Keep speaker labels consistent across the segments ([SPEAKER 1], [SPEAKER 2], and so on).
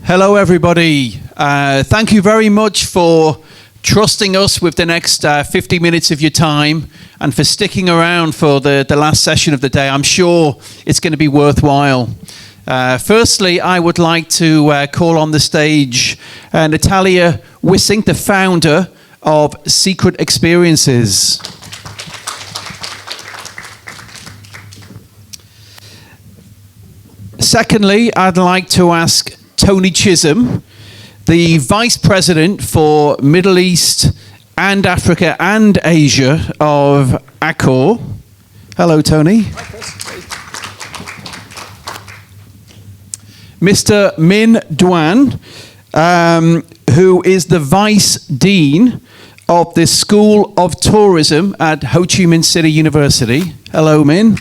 [SPEAKER 1] Hello, everybody. Thank you very much for trusting us with the next 50 minutes of your time and for sticking around for the last session of the day. I'm sure it's going to be worthwhile. Firstly, I would like to call on the stage Natalya Wissink, the founder of Secret Experiences. Secondly, I'd like to ask Tony Chisholm, the Vice President for Middle East and Africa and Asia of Accor. Hello, Tony. Hi, Chris. Mr. Minh Doan, who is the Vice Dean of the School of Tourism at Ho Chi Minh City University. Hello, Minh.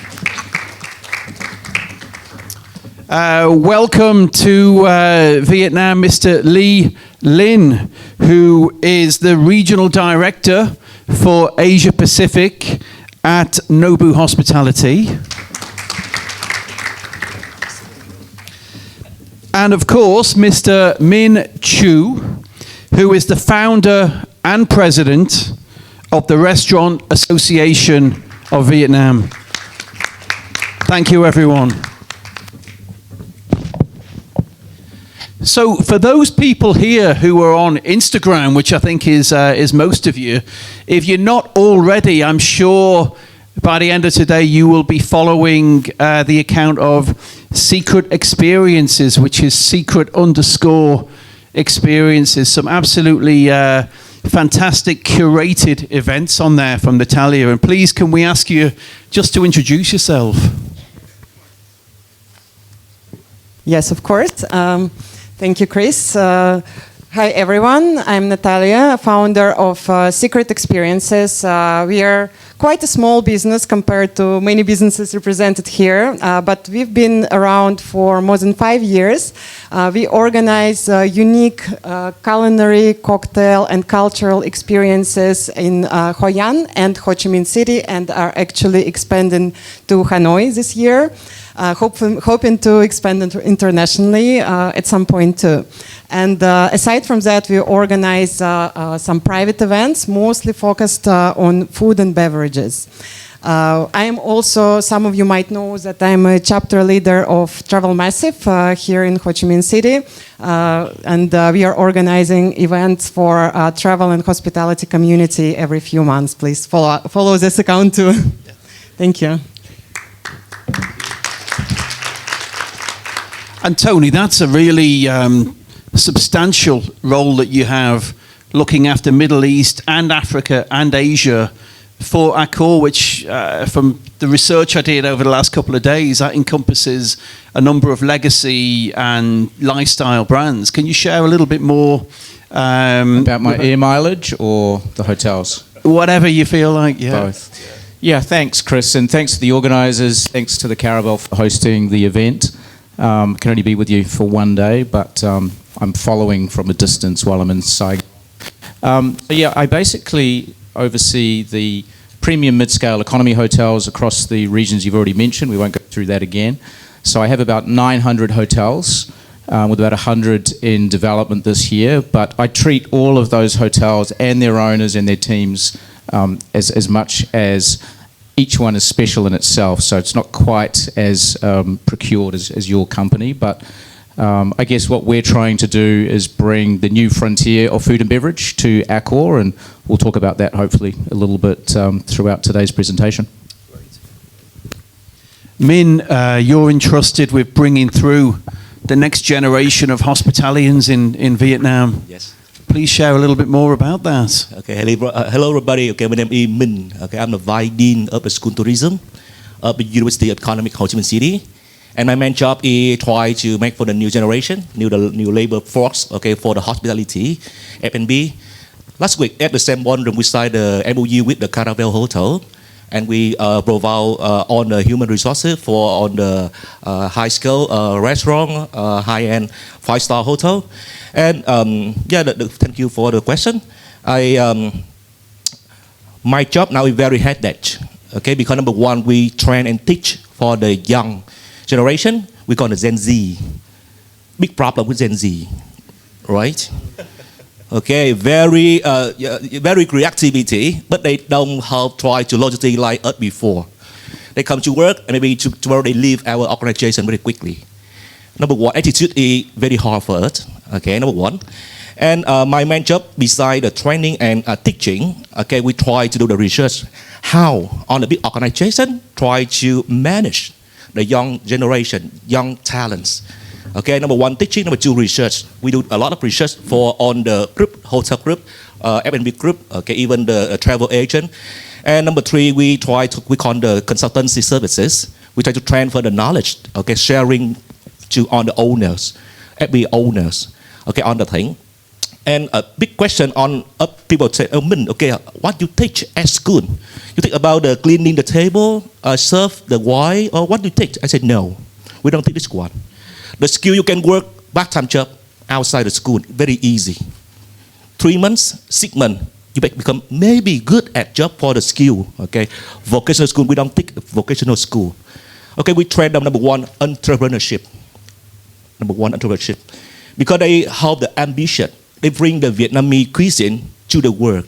[SPEAKER 1] Welcome to Vietnam, Mr. Lee Lin, who is the Regional Director for Asia Pacific at Nobu Hospitality. And of course, Mr. Minh Chu, who is the founder and president of the Restaurant Association of Vietnam. Thank you, everyone. So for those people here who are on Instagram, which I think is most of you, if you're not already, I'm sure by the end of today you will be following the account of Secret Experiences, which is secret_experiences. Some absolutely fantastic curated events on there from Natalya. And please, can we ask you just to introduce yourself?
[SPEAKER 2] Yes, of course. Thank you, Chris. Hi, everyone. I'm Natalya, founder of Secret Experiences. We are quite a small business compared to many businesses represented here, but we've been around for more than 5 years. We organize unique culinary, cocktail, and cultural experiences in Hoi An and Ho Chi Minh City, and are actually expanding to Hanoi this year. Hoping to expand internationally at some point too. And aside from that, we organize some private events, mostly focused on food and beverages. I am also, some of you might know that I'm a chapter leader of Travel Massive here in Ho Chi Minh City. And we are organizing events for travel and hospitality community every few months. Please follow this account too. Thank you.
[SPEAKER 1] And Tony, that's a really substantial role that you have looking after Middle East and Africa and Asia for Accor, which from the research I did over the last couple of days, that encompasses a number of legacy and lifestyle brands. Can you share a little bit more?
[SPEAKER 3] About my air mileage or the hotels?
[SPEAKER 1] Whatever you feel like, yeah.
[SPEAKER 3] Both. Yeah, thanks, Chris, and thanks to the organisers, thanks to the Caravelle for hosting the event. Can only be with you for one day, but I'm following from a distance while I'm in Saigon. I basically oversee the premium mid-scale economy hotels across the regions you've already mentioned. We won't go through that again. So I have about 900 hotels, with about 100 in development this year, but I treat all of those hotels and their owners and their teams as much as each one is special in itself, so it's not quite as procured as your company, but I guess what we're trying to do is bring the new frontier of food and beverage to Accor, and we'll talk about that hopefully a little bit throughout today's presentation.
[SPEAKER 1] Minh, you're entrusted with bringing through the next generation of hospitalians in Vietnam.
[SPEAKER 4] Yes.
[SPEAKER 1] Please share a little bit more about that.
[SPEAKER 4] Okay, hello everybody. Okay, my name is Minh. Okay, I'm the Vice Dean of the School of Tourism of the University of Economic Ho Chi Minh City, and my main job is try to make for the new generation, new labor force. Okay, for the hospitality, F&B. Last week at the same ballroom we signed the MOU with the Caravelle Hotel, and we provide on the human resources for on the high scale restaurant, high end 5-star hotel. And thank you for the question. My job now is very hectic, okay? Because number one, we train and teach for the young generation. We call it Gen Z. big problem with Gen Z, right? Okay, very creativity, but they don't have tried to logically like us before. They come to work and maybe tomorrow they leave our organization very quickly. Number one, attitude is very hard for us. Okay, number one. And my main job, beside the training and teaching, okay, we try to do the research. How, on a big organization, try to manage the young generation, young talents. Okay, number one, teaching. Number two, research. We do a lot of research on the group, hotel group, F&B group, okay, even the travel agent. And number three, we call the consultancy services. We try to transfer the knowledge, okay, sharing on the owners, F&B owners, okay, on the thing. And a big question on people say, oh, Minh, okay, what you teach at school? You think about the cleaning the table, serve the wine, or what do you teach? I said, no, we don't teach this one. The skill you can work part-time job outside the school, very easy. 3 months, 6 months, you become maybe good at job for the skill, okay? Vocational school, we don't take vocational school. Okay, we train them, number one, entrepreneurship. Number one, entrepreneurship. Because they have the ambition. They bring the Vietnamese cuisine to the world.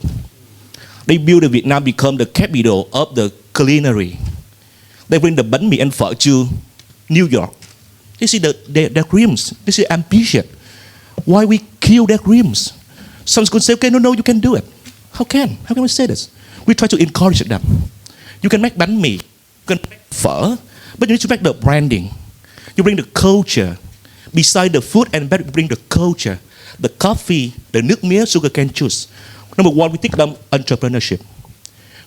[SPEAKER 4] They build the Vietnam become the capital of the culinary. They bring the bánh mì and phở to New York. This is their dreams. This is ambition. Why we kill their dreams? Some schools say, okay, no, you can do it. How can we say this? We try to encourage them. You can make bánh mì, you can make phở, but you need to make the branding. You bring the culture. Beside the food and beverage, bring the culture. The coffee, the nước mía, sugar cane juice. Number one, we teach them entrepreneurship.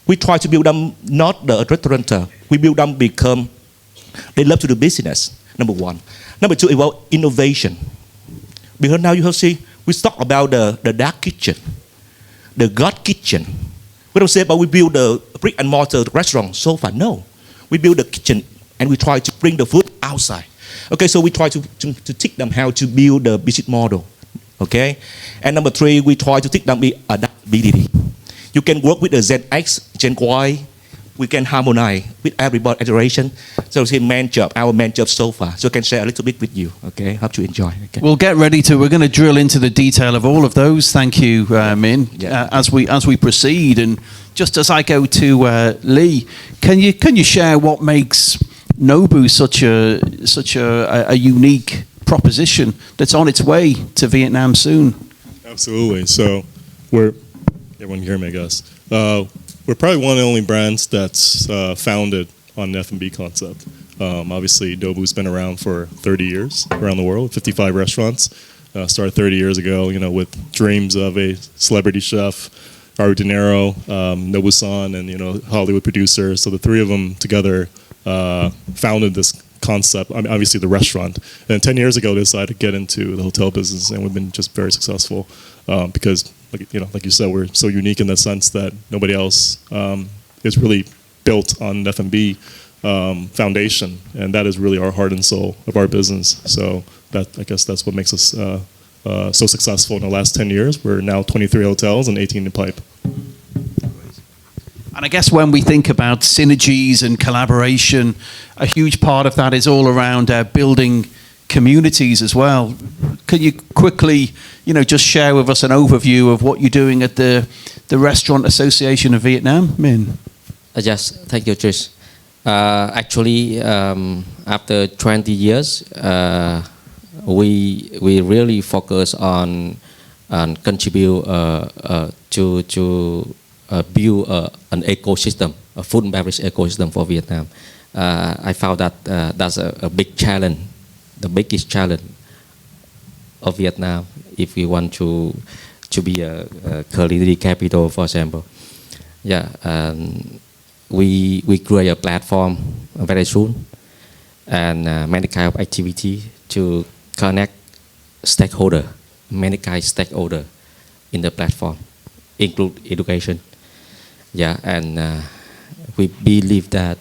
[SPEAKER 4] We try to build them not the restaurateur. We build them become, they love to do business. Number one. Number two, about innovation. Because now you have see, we talk about the dark kitchen, the God kitchen. We don't say about we build the brick and mortar restaurant so far. No, we build the kitchen and we try to bring the food outside. Okay, so we try to teach them how to build the business model. Okay, and number three, we try to teach them the adaptability. You can work with the Gen X, Gen Y. We can harmonize with everybody iteration. So it's our main job so far. So I can share a little bit with you. Okay, hope you enjoy. Okay.
[SPEAKER 1] We'll get ready to. We're going to drill into the detail of all of those. Thank you, Minh.
[SPEAKER 4] Yeah.
[SPEAKER 1] As we proceed, and just as I go to Lee, can you share what makes Nobu such a unique proposition that's on its way to Vietnam soon?
[SPEAKER 5] Absolutely. So everyone hear me, I guess. We're probably one of the only brands that's founded on an F&B concept. Obviously, Nobu's been around for 30 years around the world, 55 restaurants. Started 30 years ago, with dreams of a celebrity chef, Robert De Niro, Nobu-san, and Hollywood producer. So the three of them together founded this concept. I mean, obviously the restaurant. And 10 years ago, they decided to get into the hotel business, and we've been just very successful because, like you said, we're so unique in the sense that nobody else is really built on an F&B foundation, and that is really our heart and soul of our business. So I guess that's what makes us so successful in the last 10 years. We're now 23 hotels and 18 in pipe.
[SPEAKER 1] And I guess when we think about synergies and collaboration, a huge part of that is all around building communities as well. Can you quickly, just share with us an overview of what you're doing at the Restaurant Association of Vietnam, Minh?
[SPEAKER 6] Yes, thank you, Trish. Actually, after 20 years, we really focus on contribute to build an ecosystem, a food and beverage ecosystem for Vietnam. I found that that's a big challenge, the biggest challenge of Vietnam if we want to be a culinary capital, for example. Yeah, we create a platform very soon and many kind of activity to connect many kind of stakeholder in the platform, include education. Yeah, and we believe that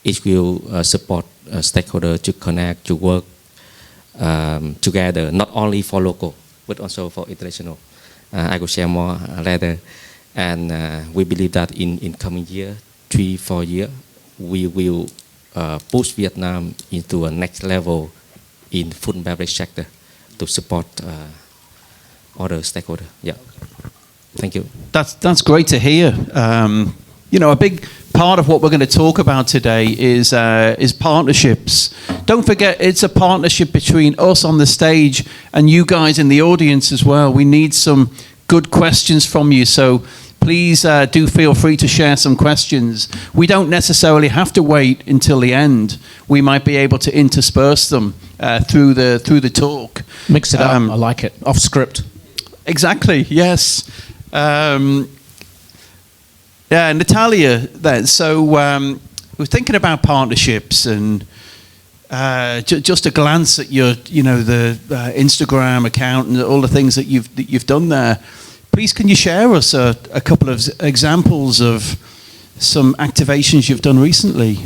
[SPEAKER 6] it will support stakeholders to connect, to work together, not only for local, but also for international. I will share more later. And we believe that in coming year, 3-4 years, we will push Vietnam into a next level in food and beverage sector to support other stakeholders. Yeah. Thank you.
[SPEAKER 1] That's great to hear. You know, a big part of what we're going to talk about today is partnerships. Don't forget, it's a partnership between us on the stage and you guys in the audience as well. We need some good questions from you, so please do feel free to share some questions. We don't necessarily have to wait until the end. We might be able to intersperse them through the talk.
[SPEAKER 3] Mix it up. I like it. Off script.
[SPEAKER 1] Exactly. Yes. Yeah, Natalya. Then, so we're thinking about partnerships, and just a glance at your, the Instagram account and all the things that you've done there. Please, can you share us a couple of examples of some activations you've done recently?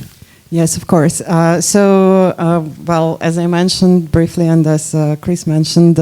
[SPEAKER 2] Yes, of course. Well, as I mentioned briefly, and as Chris mentioned,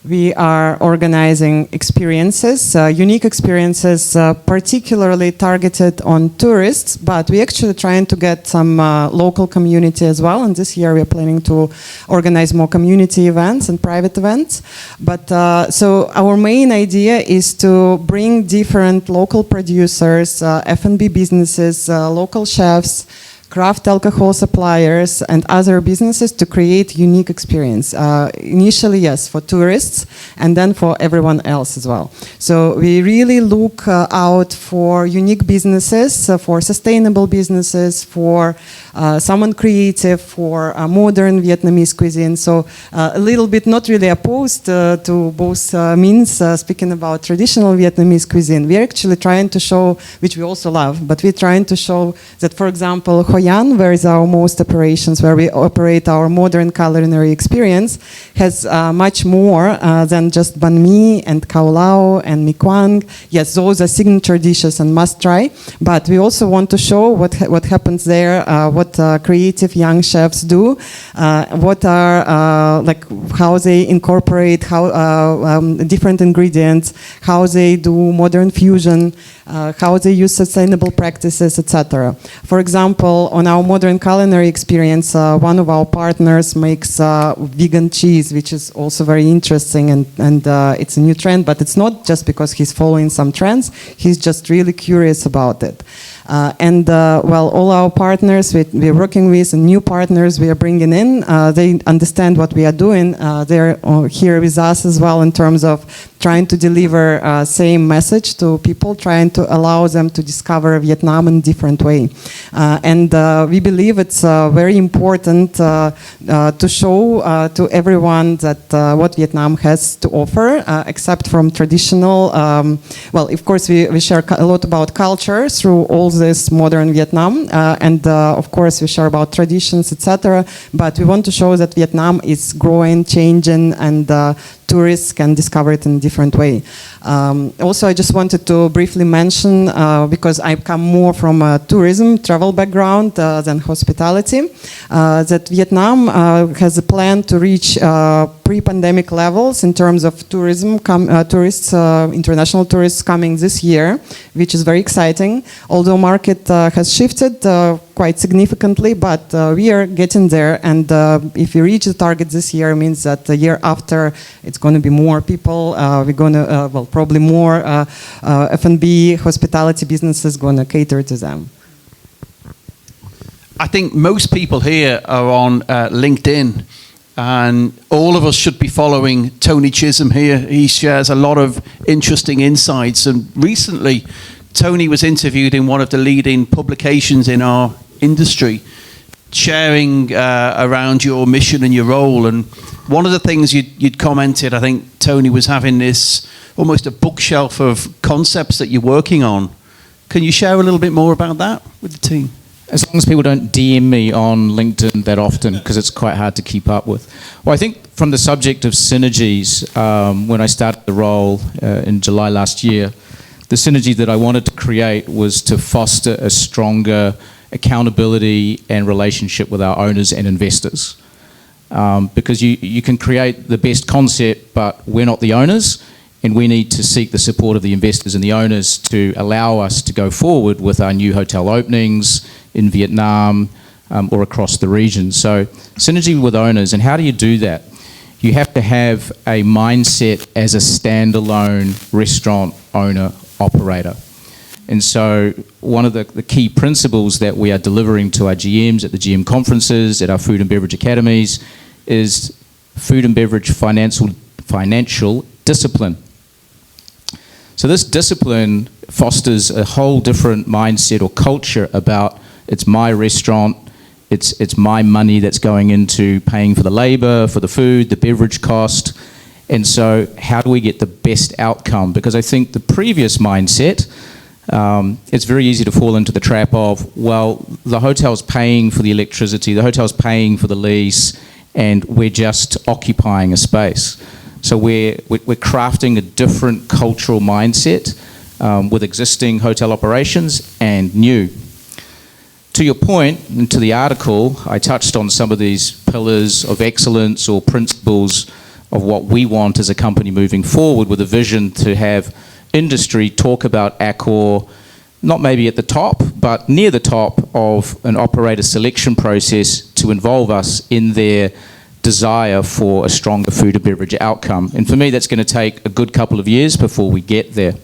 [SPEAKER 2] we are organizing experiences, unique experiences, particularly targeted on tourists, but we're actually trying to get some local community as well. And this year we're planning to organize more community events and private events. But so our main idea is to bring different local producers, F&B businesses, local chefs, craft alcohol suppliers and other businesses to create unique experience. Initially, yes, for tourists, and then for everyone else as well. So we really look out for unique businesses, for sustainable businesses, for someone creative, for modern Vietnamese cuisine. So a little bit not really opposed to both means speaking about traditional Vietnamese cuisine. We're actually trying to show, which we also love, but we're trying to show that, for example, Hoi An, where is our most operations, where we operate our modern culinary experience, has much more than just banh mi and cao lao and mi quang. Yes, those are signature dishes and must try, but we also want to show what happens there, what creative young chefs do, what are like how they incorporate different ingredients, how they do modern fusion, how they use sustainable practices, etc. For example, on our modern culinary experience, one of our partners makes vegan cheese, which is also very interesting, and it's a new trend, but it's not just because he's following some trends, he's just really curious about it. Well, all our partners we're working with and new partners we are bringing in, they understand what we are doing. They're here with us as well in terms of trying to deliver same message to people, trying to allow them to discover Vietnam in a different way. We believe it's very important to show to everyone that what Vietnam has to offer, except from traditional, well, of course, we share a lot about culture through all this modern Vietnam, of course, we share about traditions, etc. But we want to show that Vietnam is growing, changing, and tourists can discover it in a different way. Also, I just wanted to briefly mention, because I come more from a tourism, travel background than hospitality, that Vietnam has a plan to reach pre-pandemic levels in terms of tourism, tourists, international tourists coming this year, which is very exciting. Although market has shifted quite significantly, but we are getting there. And if we reach the target this year, it means that the year after, it's going to be more people. We're going to, well, probably more F&B hospitality businesses going to cater to them.
[SPEAKER 1] I think most people here are on LinkedIn, and all of us should be following Tony Chisholm here. He shares a lot of interesting insights, and recently Tony was interviewed in one of the leading publications in our industry, sharing around your mission and your role. And one of the things you'd commented, I think, Tony, was having this almost a bookshelf of concepts that you're working on. Can you share a little bit more about that with the team?
[SPEAKER 3] As long as people don't DM me on LinkedIn that often, because it's quite hard to keep up with. Well, I think from the subject of synergies, when I started the role in July last year, the synergy that I wanted to create was to foster a stronger accountability and relationship with our owners and investors. Because you can create the best concept, but we're not the owners, and we need to seek the support of the investors and the owners to allow us to go forward with our new hotel openings in Vietnam, or across the region. So synergy with owners, and how do you do that? You have to have a mindset as a standalone restaurant owner operator. And so one of the key principles that we are delivering to our GMs at the GM conferences, at our food and beverage academies, is food and beverage financial discipline. So this discipline fosters a whole different mindset or culture about it's my restaurant, it's my money that's going into paying for the labor, for the food, the beverage cost. And so how do we get the best outcome? Because I think the previous mindset, it's very easy to fall into the trap of, well, the hotel's paying for the electricity, the hotel's paying for the lease, and we're just occupying a space. So we're crafting a different cultural mindset with existing hotel operations and new. To your point, and to the article, I touched on some of these pillars of excellence or principles of what we want as a company moving forward, with a vision to have industry talk about Accor, not maybe at the top, but near the top of an operator selection process to involve us in their desire for a stronger food and beverage outcome. And for me, that's going to take a good couple of years before we get there.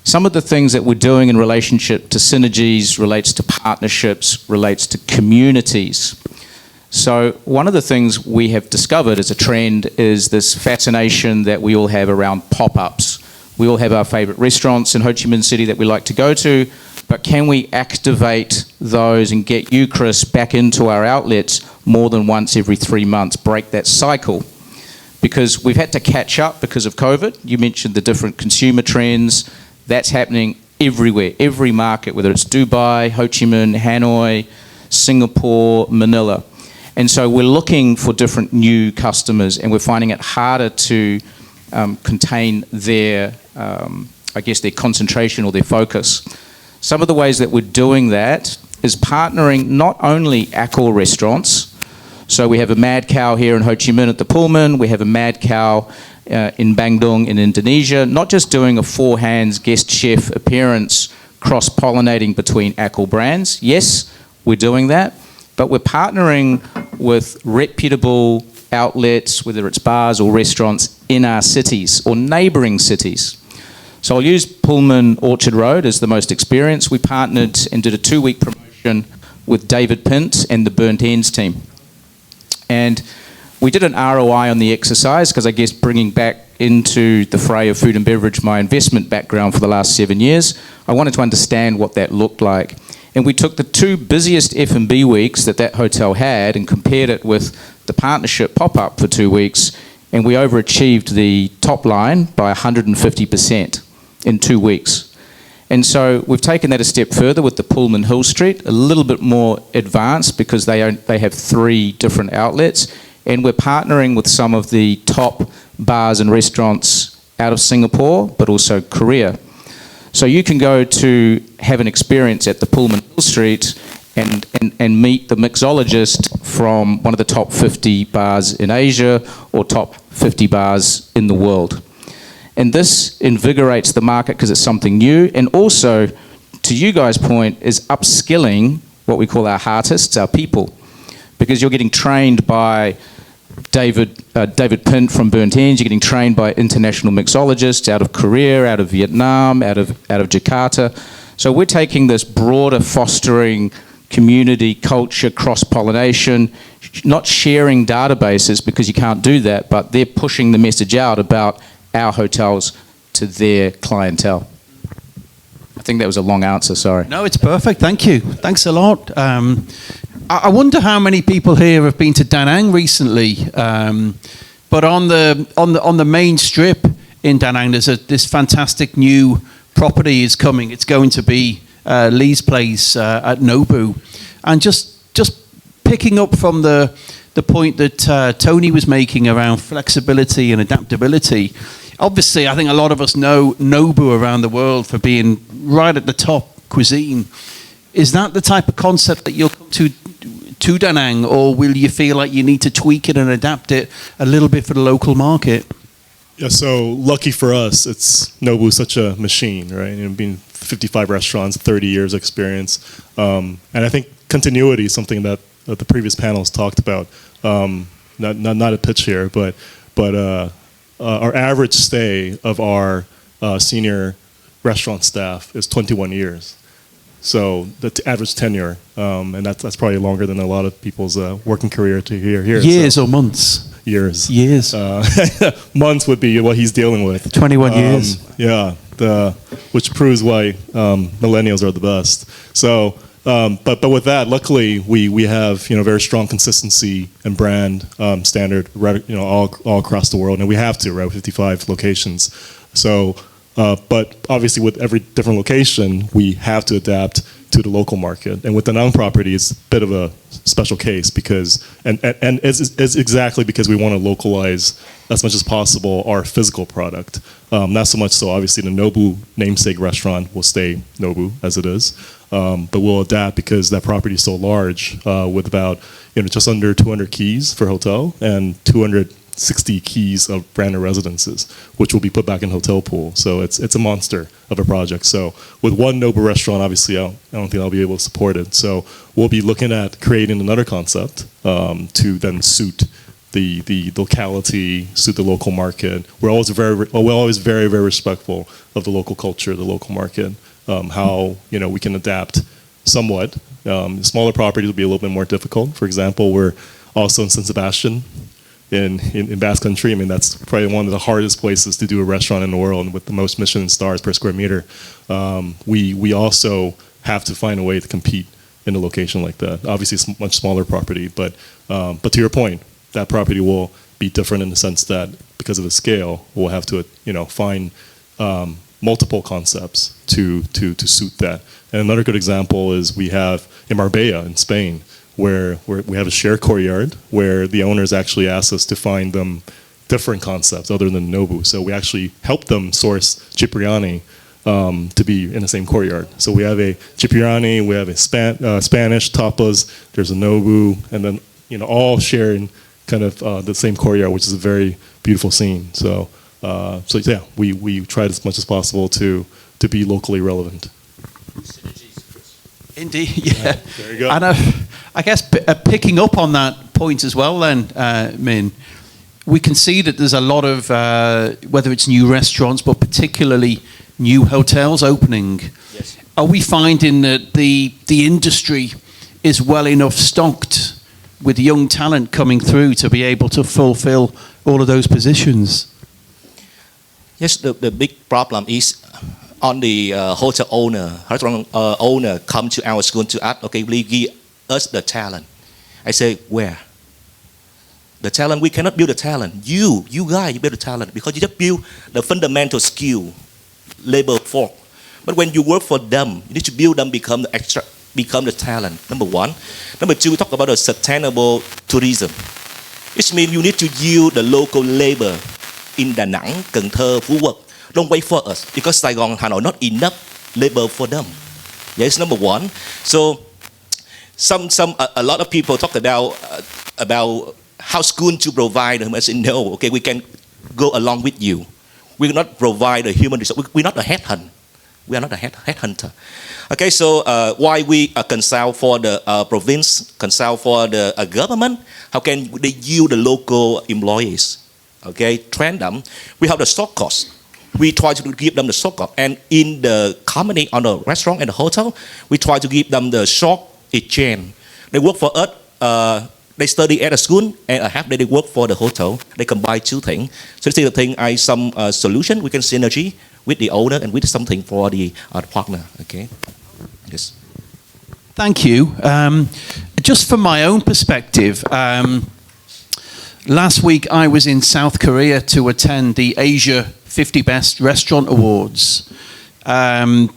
[SPEAKER 3] Some of the things that we're doing in relationship to synergies relates to partnerships, relates to communities. So one of the things we have discovered as a trend is this fascination that we all have around pop-ups. We all have our favorite restaurants in Ho Chi Minh City that we like to go to, but can we activate those and get you, Chris, back into our outlets more than once every 3 months, break that cycle? Because we've had to catch up because of COVID. You mentioned the different consumer trends. That's happening everywhere, every market, whether it's Dubai, Ho Chi Minh, Hanoi, Singapore, Manila. And so we're looking for different new customers, and we're finding it harder to contain their, their concentration or their focus. Some of the ways that we're doing that is partnering not only Accor restaurants. So we have a Mad Cow here in Ho Chi Minh at the Pullman. We have a Mad Cow in Bandung in Indonesia, not just doing a four hands guest chef appearance cross-pollinating between Accor brands. Yes, we're doing that, but we're partnering with reputable outlets, whether it's bars or restaurants in our cities or neighbouring cities. So I'll use Pullman Orchard Road as the most experienced. We partnered and did a 2-week promotion with David Pint and the Burnt Ends team. And we did an ROI on the exercise because I guess bringing back into the fray of food and beverage my investment background for the last 7 years, I wanted to understand what that looked like. And we took the 2 busiest F&B weeks that hotel had and compared it with the partnership pop-up for 2 weeks, and we overachieved the top line by 150% in 2 weeks. And so we've taken that a step further with the Pullman Hill Street, a little bit more advanced because they have 3 different outlets, and we're partnering with some of the top bars and restaurants out of Singapore, but also Korea. So you can go to have an experience at the Pullman Hill Street and meet the mixologist from one of the top 50 bars in Asia or top 50 bars in the world. And this invigorates the market because it's something new, and also, to you guys' point, is upskilling what we call our artists, our people, because you're getting trained by David Pint from Burnt Ends, you're getting trained by international mixologists out of Korea, out of Vietnam, out of Jakarta. So we're taking this broader fostering community, culture, cross-pollination, not sharing databases because you can't do that, but they're pushing the message out about our hotels to their clientele. I think that was a long answer, sorry.
[SPEAKER 1] No, it's perfect. Thank you. Thanks a lot. I wonder how many people here have been to Da Nang recently. But on the main strip in Da Nang, there's this fantastic new property is coming. It's going to be Lee's place at Nobu, and just picking up from the point that Tony was making around flexibility and adaptability. Obviously, I think a lot of us know Nobu around the world for being right at the top cuisine. Is that the type of concept that you'll come to Da Nang, or will you feel like you need to tweak it and adapt it a little bit for the local market?
[SPEAKER 5] Yeah, so lucky for us, Nobu's such a machine, right? Being 55 restaurants, 30 years experience. And I think continuity is something that the previous panels talked about. Not a pitch here, but our average stay of our senior restaurant staff is 21 years. So the average tenure, and that's probably longer than a lot of people's working career to here.
[SPEAKER 1] Years or months?
[SPEAKER 5] Years.
[SPEAKER 1] Years.
[SPEAKER 5] Months would be what he's dealing with.
[SPEAKER 1] 21 years.
[SPEAKER 5] Yeah, which proves why millennials are the best. So, but with that, luckily we have very strong consistency and brand standard all across the world, and we have to, right, 55 locations. So. But obviously, with every different location, we have to adapt to the local market. And with the Nang property, it's a bit of a special case because, and it's exactly because we want to localize as much as possible our physical product. Not so much so, obviously, the Nobu namesake restaurant will stay Nobu as it is, but we'll adapt because that property is so large, with about just under 200 keys for hotel and 260 keys of brand new residences, which will be put back in hotel pool. So it's a monster of a project. So with one Nobu restaurant, obviously, I don't think I'll be able to support it. So we'll be looking at creating another concept to then suit the locality, suit the local market. We're always very, very respectful of the local culture, the local market, how we can adapt somewhat. Smaller properties will be a little bit more difficult. For example, we're also in San Sebastian, in Basque Country. I mean, that's probably one of the hardest places to do a restaurant in the world with the most Michelin stars per square meter. We also have to find a way to compete in a location like that. Obviously, it's a much smaller property, but to your point, that property will be different in the sense that because of the scale, we'll have to find multiple concepts to suit that. And another good example is we have in Marbella in Spain, where we have a shared courtyard where the owners actually asked us to find them different concepts other than Nobu. So we actually helped them source Cipriani to be in the same courtyard. So we have a Cipriani, we have a Spanish tapas, there's a Nobu, and then all sharing kind of the same courtyard, which is a very beautiful scene. So yeah, we tried as much as possible to be locally relevant.
[SPEAKER 1] Indeed, yeah.
[SPEAKER 5] There you go.
[SPEAKER 1] And I guess picking up on that point as well then, Min, we can see that there's a lot of, whether it's new restaurants, but particularly new hotels opening.
[SPEAKER 4] Yes.
[SPEAKER 1] Are we finding that the industry is well enough stocked with young talent coming through to be able to fulfill all of those positions?
[SPEAKER 4] Yes, the big problem is on the hotel owner, restaurant owner come to our school to ask, okay, please give us the talent. I say, where? The talent, we cannot build the talent. You guys, you build the talent because you just build the fundamental skill, labor force. But when you work for them, you need to build them become the talent, number one. Number two, we talk about the sustainable tourism. Which means you need to yield the local labor in Da Nang, Cần Thơ, Phú Quốc. Don't wait for us because Saigon, Hanoi, not enough labor for them. Yes, number one. So a lot of people talk about how school to provide them. I say no. Okay, we can go along with you. We will not provide a human resource. We're not a headhunter. We are not a headhunter. Okay, so why we consult for the province, consult for the government? How can they yield the local employees? Okay, train them. We have the stock cost. We try to give them the stock cost. And in the company, on the restaurant and the hotel, we try to give them the stock exchange. They work for us. They study at a school, and a half day they work for the hotel. They combine two things. So this is the thing, some solution we can synergy with the owner and with something for the partner. Okay. Yes.
[SPEAKER 1] Thank you. Just from my own perspective, last week I was in South Korea to attend the Asia 50 Best Restaurant Awards. I've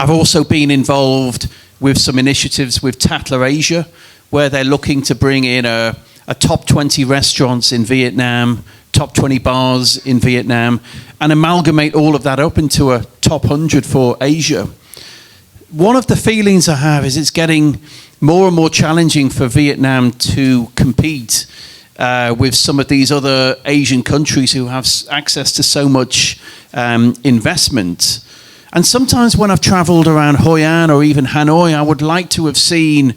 [SPEAKER 1] also been involved with some initiatives with Tatler Asia, where they're looking to bring in a top 20 restaurants in Vietnam, top 20 bars in Vietnam, and amalgamate all of that up into a top 100 for Asia. One of the feelings I have is it's getting more and more challenging for Vietnam to compete with some of these other Asian countries who have access to so much investment. And sometimes when I've traveled around Hoi An or even Hanoi, I would like to have seen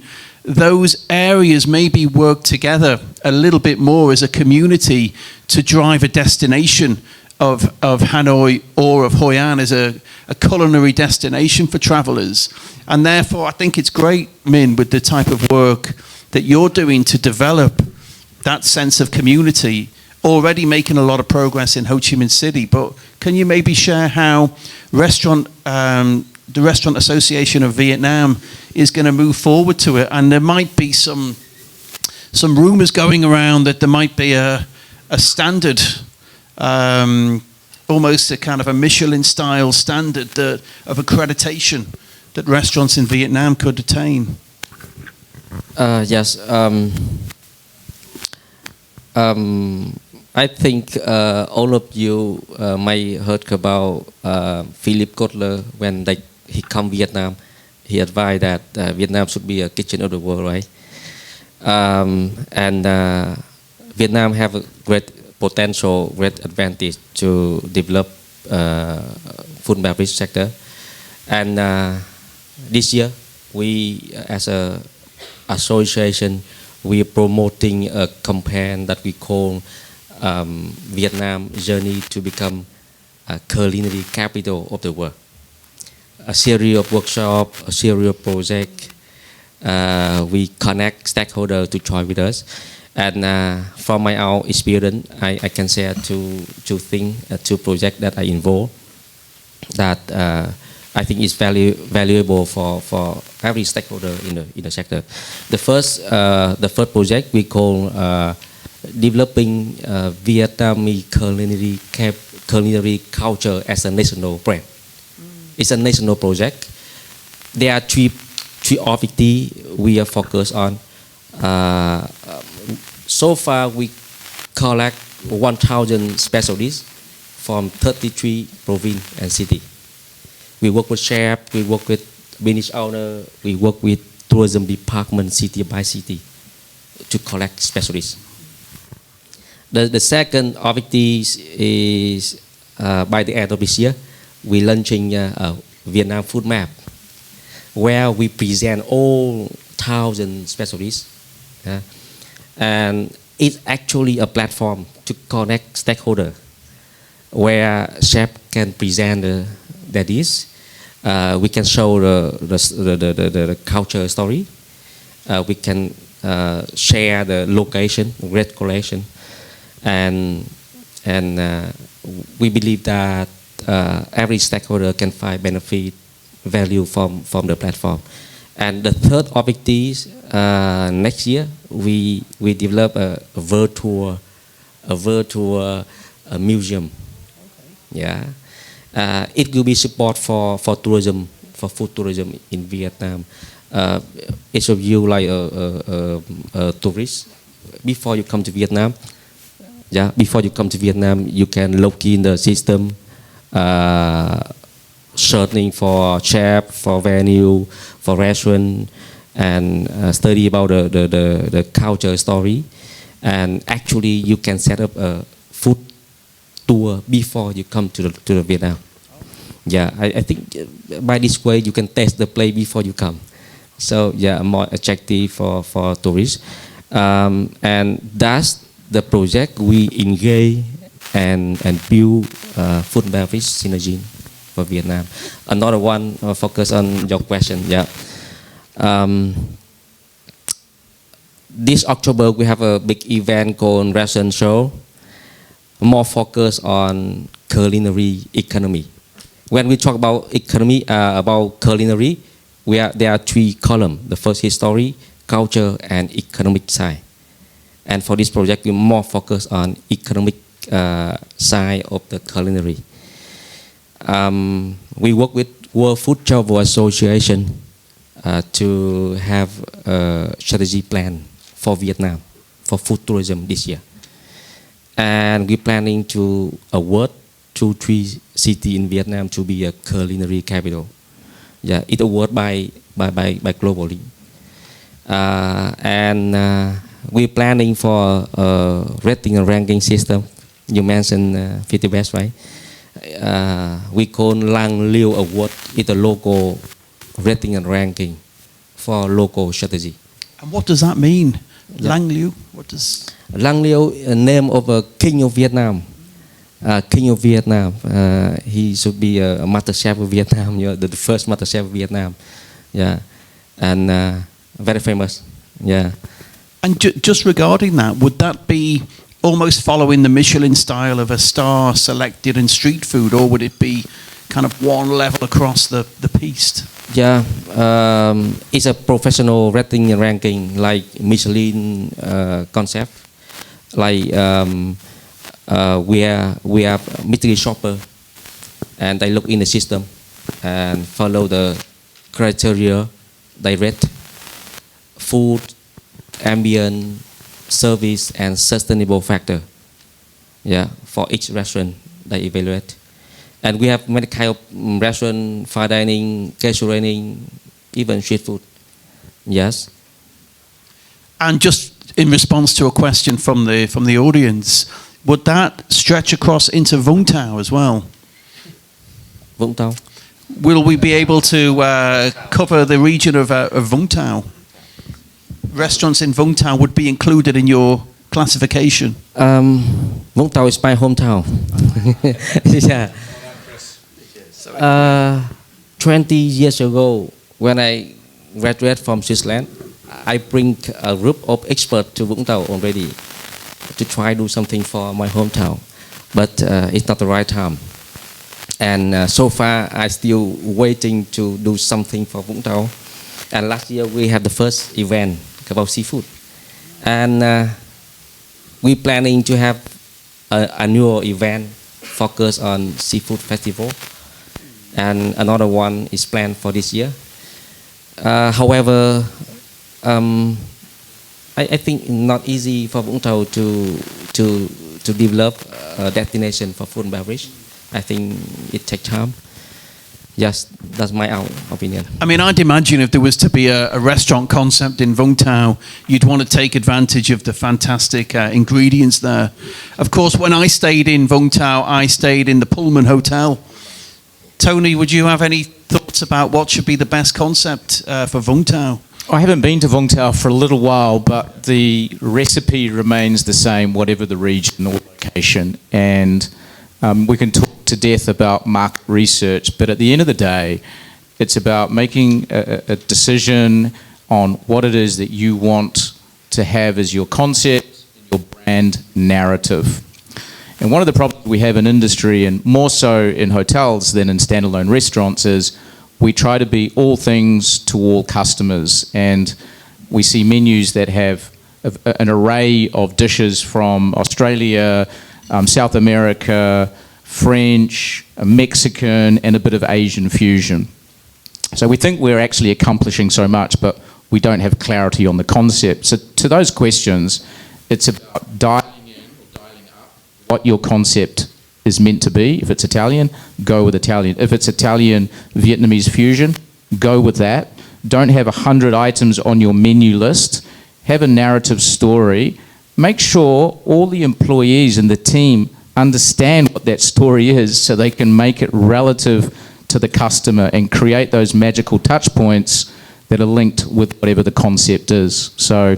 [SPEAKER 1] those areas maybe work together a little bit more as a community to drive a destination of Hanoi or of Hoi An as a culinary destination for travellers. And therefore, I think it's great, Minh, with the type of work that you're doing to develop that sense of community, already making a lot of progress in Ho Chi Minh City. But can you maybe share how the Restaurant Association of Vietnam is going to move forward to it? And there might be some rumours going around that there might be a standard, almost a kind of a Michelin-style standard of accreditation that restaurants in Vietnam could attain.
[SPEAKER 6] Yes. I think all of you may heard about Philip Kotler when he come Vietnam. He advised that Vietnam should be a kitchen of the world, right? And Vietnam have a great potential, great advantage to develop food and beverage sector. And this year, we as a association, we are promoting a campaign that we call Vietnam Journey to become a culinary capital of the world. A series of workshops, a series of projects. We connect stakeholders to join with us. And from my own experience, I can share two projects that I involved that I think is valuable for every stakeholder in the sector. The first project we call developing Vietnamese culinary culture as a national brand. It's a national project. There are three objectives we are focused on. So far, we collect 1,000 specialists from 33 provinces and cities. We work with chefs, we work with business owners, we work with tourism department city by city to collect specialists. The second objective is by the end of this year, we're launching a Vietnam food map where we present all 1,000 specialists. And it's actually a platform to connect stakeholders where chefs can present their dish. We can show the culture story. We can share the location, great collection, and we believe that every stakeholder can find benefit, value from the platform. And the third objective next year we develop a virtual museum. Okay. Yeah. It will be support for tourism, for food tourism in Vietnam. Each of you like a tourist, before you come to Vietnam, you can look in the system, searching for chef, for venue, for restaurant, and study about the culture story. And actually, you can set up a food tour before you come to the Vietnam. Yeah, I think by this way you can taste the place before you come. So yeah, more attractive for tourists. And that's the project we engage and build food and beverage synergy for Vietnam. Another one focus on your question. Yeah. This October we have a big event called Restaurant Show, more focus on culinary economy. When we talk about economy, about culinary, there are three columns. The first, history, culture, and economic side. And for this project, we more focus on economic side of the culinary. We work with World Food Travel Association to have a strategy plan for Vietnam, for food tourism this year. And we're planning to award 2-3 cities in Vietnam to be a culinary capital. Yeah, it's awarded by globally. And we're planning for a rating and ranking system. You mentioned 50 Best, right? We call Lang Liu Award. It's a local rating and ranking for local strategy.
[SPEAKER 1] And what does that mean? Lang Liu? What does...
[SPEAKER 6] Lang Liu, name of a king of Vietnam. King of Vietnam. He should be a master chef of Vietnam. The first master chef of Vietnam. Yeah, and very famous. Yeah.
[SPEAKER 1] And just regarding that, would that be almost following the Michelin style of a star selected in street food, or would it be kind of one level across the piece?
[SPEAKER 6] Yeah, it's a professional rating and ranking like Michelin concept. Like we have mystery shopper, and they look in the system and follow the criteria direct food, ambient, service, and sustainable factor. Yeah, for each restaurant they evaluate. And we have many kind of restaurant, fine dining, casual dining, even street food. Yes.
[SPEAKER 1] And just in response to a question from the audience, would that stretch across into Vung Tau as well?
[SPEAKER 6] Vung Tau.
[SPEAKER 1] Will we be able to cover the region of Vung Tau? Restaurants in Vung Tau would be included in your classification.
[SPEAKER 6] Vung Tau is my hometown. Yeah. 20 years ago, when I graduated from Switzerland, I bring a group of experts to Vung Tau already to try do something for my hometown, but it's not the right time. And so far, I still waiting to do something for Vung Tau. And last year we had the first event about seafood, and we planning to have an annual event focused on seafood festival, and another one is planned for this year. However, I think not easy for Vung Tau to develop a destination for food and beverage. I think it takes time. Yes, that's my opinion.
[SPEAKER 1] I mean, I'd imagine if there was to be a restaurant concept in Vung Tau, you'd want to take advantage of the fantastic ingredients there. Of course, when I stayed in Vung Tau, I stayed in the Pullman Hotel. Tony, would you have any thoughts about what should be the best concept for Vung Tau?
[SPEAKER 3] I haven't been to Vung Tau for a little while, but the recipe remains the same, whatever the region or location. And we can talk to death about market research, but at the end of the day, it's about making a decision on what it is that you want to have as your concept, your brand narrative. And one of the problems we have in industry, and more so in hotels than in standalone restaurants, is we try to be all things to all customers, and we see menus that have an array of dishes from Australia, South America, French, Mexican, and a bit of Asian fusion. So we think we're actually accomplishing so much, but we don't have clarity on the concept. So to those questions, it's about dialing in or dialing up what your concept is meant to be. If it's Italian, go with Italian. If it's Italian Vietnamese fusion, go with that. Don't have 100 items on your menu list. Have a narrative story. Make sure all the employees and the team understand what that story is so they can make it relative to the customer and create those magical touch points that are linked with whatever the concept is. So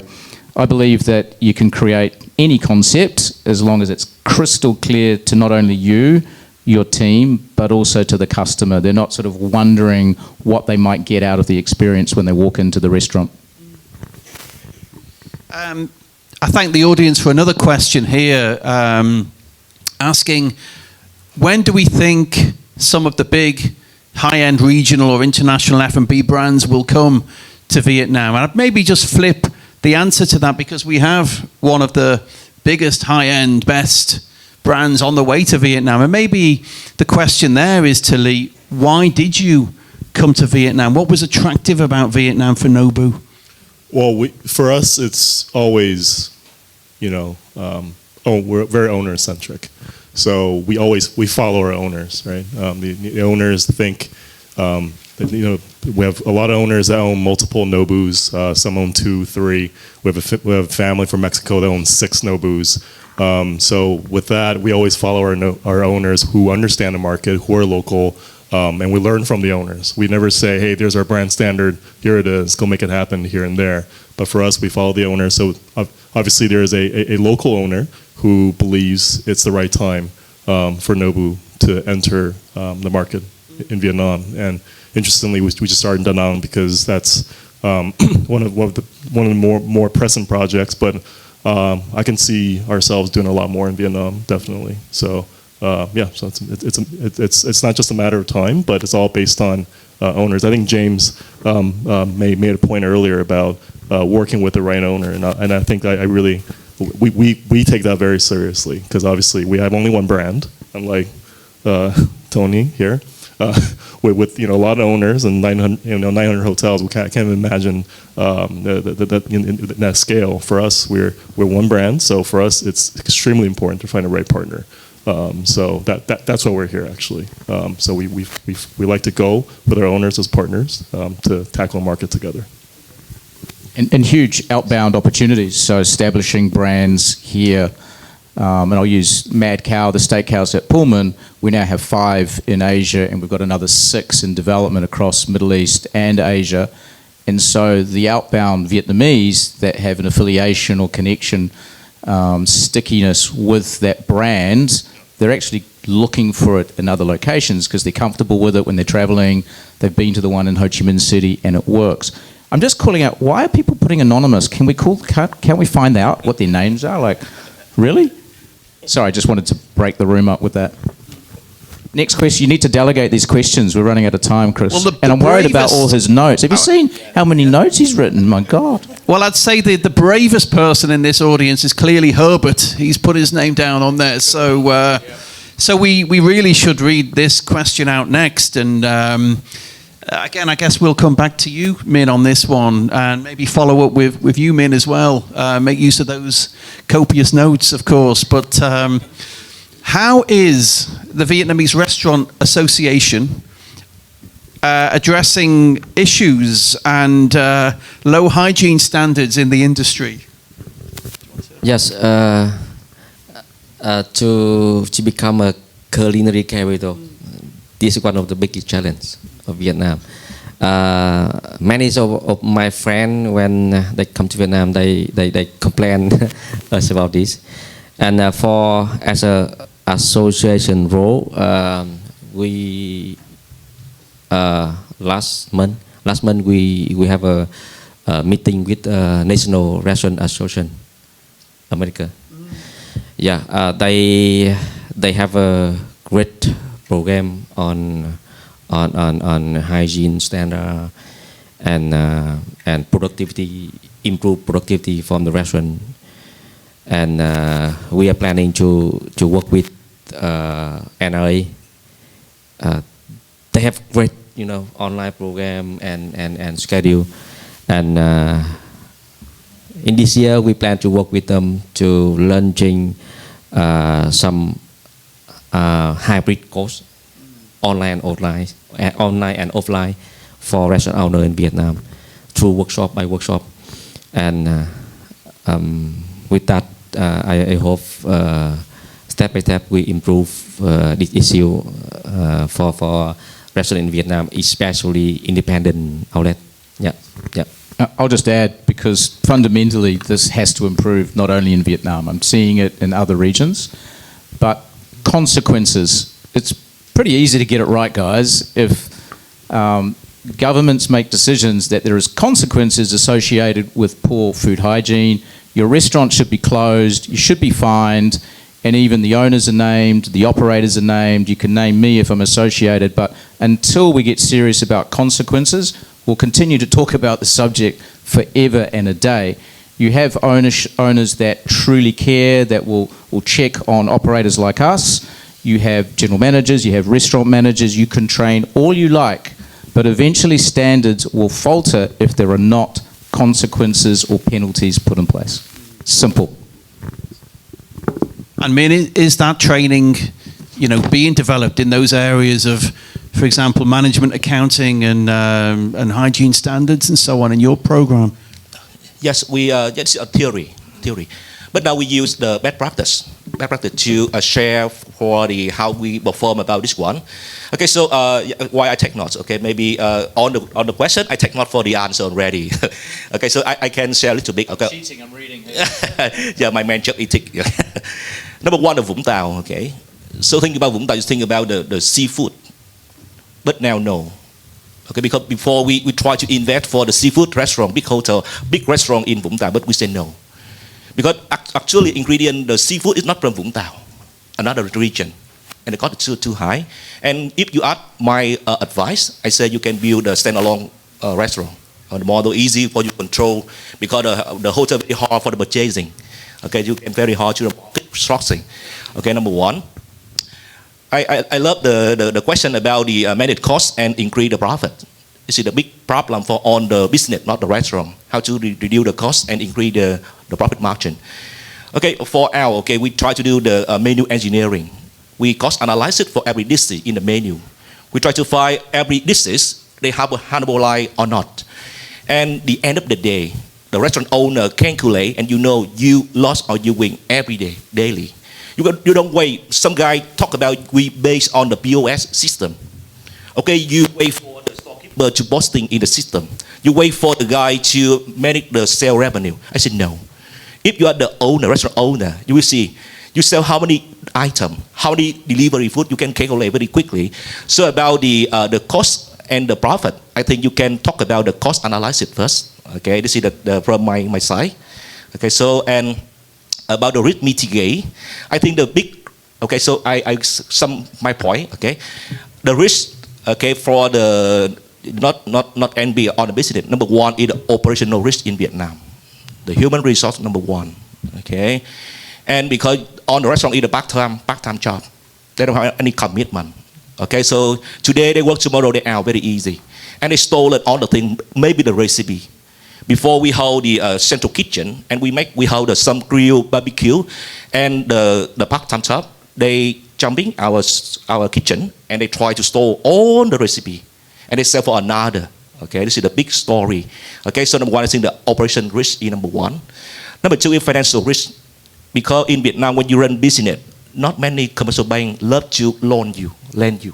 [SPEAKER 3] I believe that you can create any concept as long as it's crystal clear to not only you, your team, but also to the customer. They're not sort of wondering what they might get out of the experience when they walk into the restaurant.
[SPEAKER 1] I thank the audience for another question here, asking, when do we think some of the big high-end regional or international F&B brands will come to Vietnam? And I'd maybe just flip the answer to that, because we have one of the biggest high-end, best brands on the way to Vietnam. And maybe the question there is to Lee, why did you come to Vietnam? What was attractive about Vietnam for Nobu?
[SPEAKER 5] Well, for us, it's always, we're very owner-centric. So we follow our owners, right? The owners think, we have a lot of owners that own multiple Nobus. Some own 2, 3. We have a family from Mexico that owns 6 Nobus. So with that, we always follow our owners who understand the market, who are local, And we learn from the owners. We never say, hey, there's our brand standard, here it is, go make it happen here and there. But for us, we follow the owner. So obviously there is a local owner who believes it's the right time for Nobu to enter the market in Vietnam. And interestingly, we just started in Da Nang because that's one of the more pressing projects. But I can see ourselves doing a lot more in Vietnam, definitely. So yeah, so it's not just a matter of time, but it's all based on owners. I think James made a point earlier about working with the right owner, and I think we take that very seriously because obviously we have only one brand, unlike Tony here. With a lot of owners and 900 hotels, we can't even imagine that scale. For us, we're one brand, so for us it's extremely important to find the right partner. So that's why we're here actually. So we like to go with our owners as partners to tackle a market together.
[SPEAKER 3] And huge outbound opportunities. So establishing brands here. And I'll use Mad Cow, the steakhouse at Pullman. We now have 5 in Asia, and we've got another 6 in development across Middle East and Asia. And so the outbound Vietnamese that have an affiliation or connection, stickiness with that brand, they're actually looking for it in other locations because they're comfortable with it when they're traveling. They've been to the one in Ho Chi Minh City, and it works. I'm just calling out, why are people putting anonymous? Can't we find out what their names are? Like, really? Sorry, I just wanted to break the room up with that. Next question. You need to delegate these questions. We're running out of time, Chris.
[SPEAKER 1] Well,
[SPEAKER 3] and I'm worried about all his notes. Have you seen how many notes he's written? My God.
[SPEAKER 1] Well, I'd say the bravest person in this audience is clearly Herbert. He's put his name down on there. So we really should read this question out next. And again, I guess we'll come back to you, Minh, on this one, and maybe follow up with you, Minh, as well. Make use of those copious notes, of course. But how is the Vietnamese Restaurant Association addressing issues and low hygiene standards in the industry?
[SPEAKER 6] Yes, to become a culinary capital, this is one of the biggest challenges of Vietnam. Many of my friends, when they come to Vietnam, they complain us about this. And as a association role, we last month we have a meeting with National Restaurant Association America. Yeah, they have a great program on hygiene standard and productivity, improve productivity from the restaurant. And we are planning to work with NRA. They have great, online program and schedule. And in this year, we plan to work with them to launching some hybrid course, online and offline for restaurant owner in Vietnam through workshop by workshop. And with that, I hope step by step we improve this issue for restaurant in Vietnam, especially independent outlet. Yeah.
[SPEAKER 3] I'll just add, because fundamentally this has to improve not only in Vietnam. I'm seeing it in other regions, but consequences. It's pretty easy to get it right, guys. If governments make decisions that there is consequences associated with poor food hygiene, your restaurant should be closed, you should be fined, and even the owners are named, the operators are named. You can name me if I'm associated, but until we get serious about consequences, we'll continue to talk about the subject forever and a day. You have owners that truly care, that will check on operators like us. You have general managers, you have restaurant managers, you can train all you like, but eventually standards will falter if there are not consequences or penalties put in place. Simple.
[SPEAKER 1] And Minh, is that training, being developed in those areas of, for example, management, accounting, and hygiene standards and so on in your program?
[SPEAKER 4] Yes, that's a theory. But now we use the best practice to share for the how we perform about this one. Okay, so why I take notes? Okay, maybe on the question I take note for the answer already. Okay, so I can share a little bit. Okay.
[SPEAKER 3] Cheating, I'm reading here.
[SPEAKER 4] Yeah, my man job ethic. Number one, the Vũng Tàu. Okay, so think about Vũng Tàu, you think about the seafood, but now no. Okay, because before we try to invest for the seafood restaurant, big hotel, big restaurant in Vũng Tàu, but we say no. Because actually ingredient, the seafood is not from Vũng Tàu, another region. And the cost is too high. And if you ask my advice, I say you can build a standalone restaurant. The model easy for you to control because the hotel very hard for the purchasing. Okay, you can very hard to the market structuring. Okay, number one. I love the question about the managed cost and increase the profit. This is the big problem for on the business, not the restaurant. How to reduce the cost and increase the profit margin. Okay, for our, okay, we try to do the menu engineering. We cost analyze it for every dish in the menu. We try to find every dishes, they have a handable line or not. And the end of the day, the restaurant owner calculate and you know you lost or you win every day, daily. You don't wait. Some guy talk about we based on the POS system. Okay, you wait for the storekeeper to posting in the system. You wait for the guy to manage the sale revenue. I said no. If you are the owner, restaurant owner, you will see you sell how many items, how many delivery food, you can calculate very quickly. So about the cost and the profit, I think you can talk about the cost analysis first. Okay, this is from my side. Okay, so and about the risk mitigate, I think the big, okay, so I sum my point, okay. The risk, okay, for the, not NB on the business, number one is the operational risk in Vietnam. The human resource, number one, okay. And because on the restaurant is a part-time job, they don't have any commitment. Okay, so today they work, tomorrow they out, very easy. And they stole all the thing, maybe the recipe. Before we hold the central kitchen and we hold some grill barbecue, and the part-time job, they jumping our kitchen and they try to store all the recipe and they sell for another. Okay, this is the big story. Okay, so number one, I think the operation risk is number one. Number two is financial risk. Because in Vietnam, when you run business, not many commercial banks love to lend you.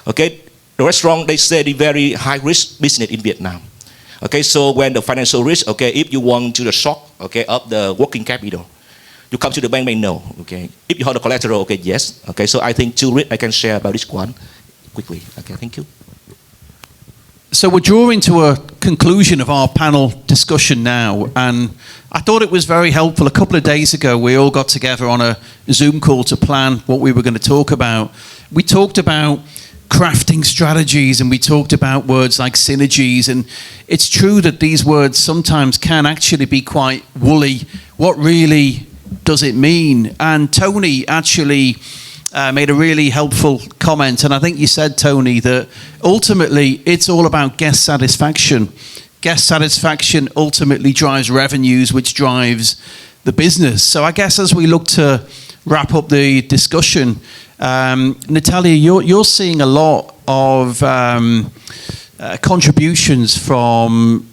[SPEAKER 4] Okay, the restaurant, they say the very high risk business in Vietnam. Okay, so when the financial risk, okay, if you want to the shock, okay, of the working capital, you come to the bank, no, okay. If you hold the collateral, okay, yes. Okay, so I think two risks I can share about this one quickly. Okay, thank you.
[SPEAKER 1] So we're drawing to a conclusion of our panel discussion now, and I thought it was very helpful. A couple of days ago, we all got together on a Zoom call to plan what we were going to talk about. We talked about crafting strategies and we talked about words like synergies, and it's true that these words sometimes can actually be quite woolly. What really does it mean? And Tony actually made a really helpful comment, and I think you said, Tony, that ultimately it's all about guest satisfaction. Guest satisfaction ultimately drives revenues, which drives the business. So I guess as we look to wrap up the discussion, Natalya, you're seeing a lot of contributions from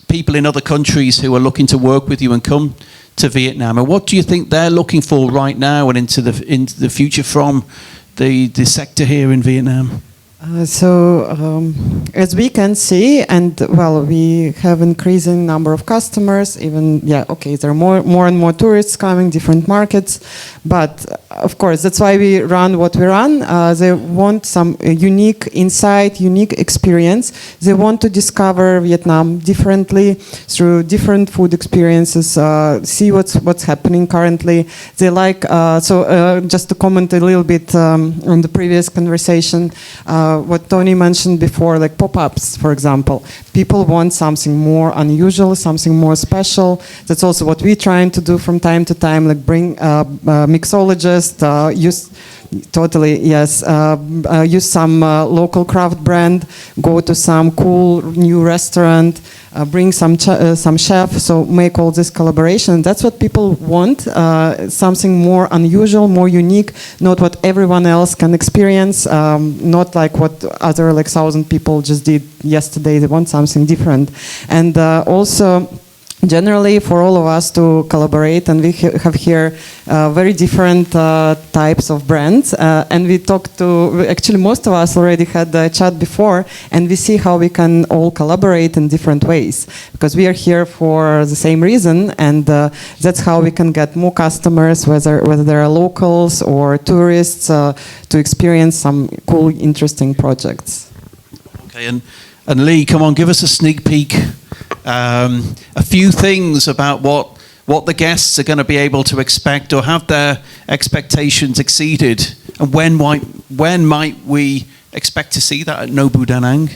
[SPEAKER 1] people in other countries who are looking to work with you and come to Vietnam. And what do you think they're looking for right now and into the future from the sector here in Vietnam?
[SPEAKER 2] As we can see, and well, we have increasing number of customers. Even there are more and more tourists coming, different markets. But of course, that's why we run what we run. They want some unique insight, unique experience. They want to discover Vietnam differently through different food experiences. See what's happening currently. They like just to comment a little bit on the previous conversation. What Tony mentioned before, like pop-ups, for example. People want something more unusual, something more special. That's also what we're trying to do from time to time, like bring mixologists, use some local craft brand, go to some cool new restaurant, bring some chef, so make all this collaboration. That's what people want, something more unusual, more unique, not what everyone else can experience, not like what other 1,000 people just did yesterday. They want something different. And also, generally for all of us to collaborate, and we have here very different types of brands, and we talked to, actually most of us already had a chat before, and we see how we can all collaborate in different ways, because we are here for the same reason, and that's how we can get more customers, whether they are locals or tourists, to experience some cool, interesting projects.
[SPEAKER 1] Okay, and Lee, come on, give us a sneak peek. A few things about what the guests are going to be able to expect, or have their expectations exceeded, and when might we expect to see that at Nobu Da Nang?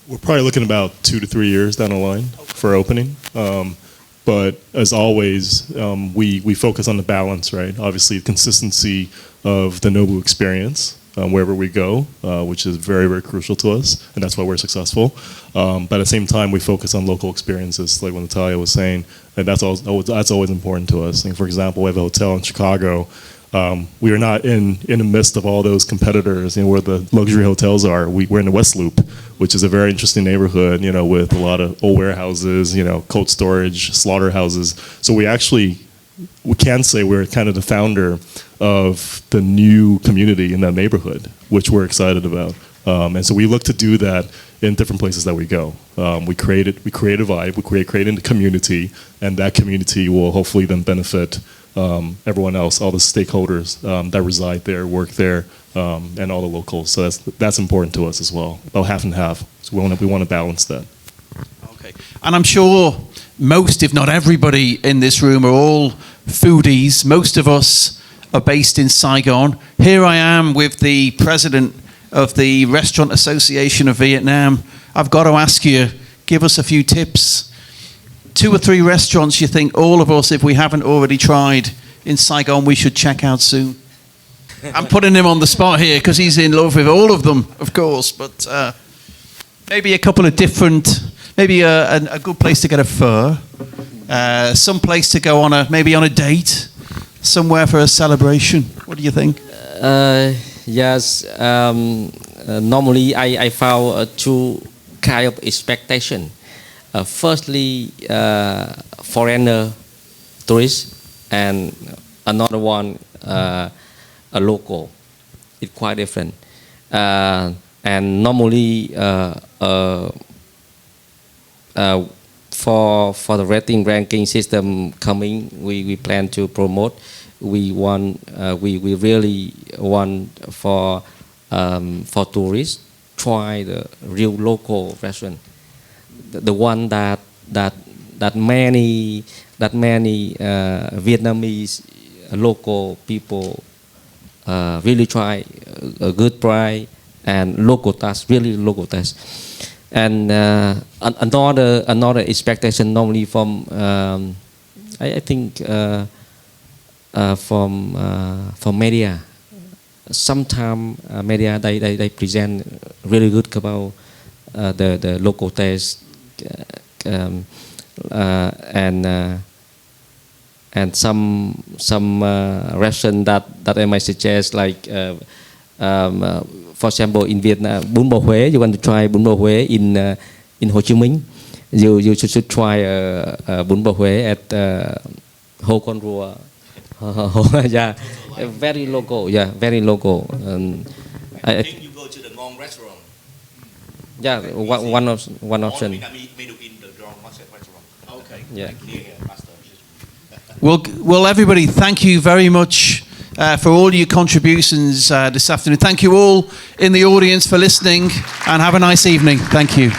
[SPEAKER 5] We're probably looking about 2 to 3 years down the line for opening. But as always, we focus on the balance, right? Obviously, consistency of the Nobu experience. Wherever we go, which is very, very crucial to us, and that's why we're successful. But at the same time, we focus on local experiences, like what Natalya was saying, and that's always important to us. And for example, we have a hotel in Chicago. We are not in the midst of all those competitors, where the luxury hotels are. We're in the West Loop, which is a very interesting neighborhood, with a lot of old warehouses, cold storage, slaughterhouses. So we can say we're kind of the founder of the new community in that neighborhood, which we're excited about. And so we look to do that in different places that we go. We create a vibe, we create a community, and that community will hopefully then benefit everyone else, all the stakeholders that reside there, work there, and all the locals. So that's important to us as well, about half and half. So we want to balance that.
[SPEAKER 1] Okay, and I'm sure most, if not everybody in this room, are all foodies. Most of us are based in Saigon. Here I am with the president of the Restaurant Association of Vietnam. I've got to ask you, give us a few tips. 2 or 3 restaurants you think all of us, if we haven't already tried in Saigon, we should check out soon. I'm putting him on the spot here because he's in love with all of them, of course, but maybe a couple of different, maybe a good place to get a pho, some place to go on maybe on a date, somewhere for a celebration. What do you think?
[SPEAKER 6] Yes, normally I found 2 kind of expectation. Firstly, foreigner tourists, and another one a local. It's quite different. And normally for the rating ranking system coming, we plan to promote. We really want for tourists try the real local restaurant, the one that many Vietnamese local people really try, a good price and local taste, really local taste. And another expectation normally from I think from media. Sometimes media they present really good about the local taste, and some restaurant that I might suggest, like for example in Vietnam, bún bò Huế. You want to try bún bò Huế in Ho Chi Minh? You should try bún bò Huế at Ho Con Rua. Yeah, very local. Yeah, very local.
[SPEAKER 4] I think you go to the wrong restaurant.
[SPEAKER 6] Yeah, one option.
[SPEAKER 4] Okay.
[SPEAKER 6] Yeah.
[SPEAKER 1] Well, everybody, thank you very much for all your contributions this afternoon. Thank you all in the audience for listening, and have a nice evening. Thank you.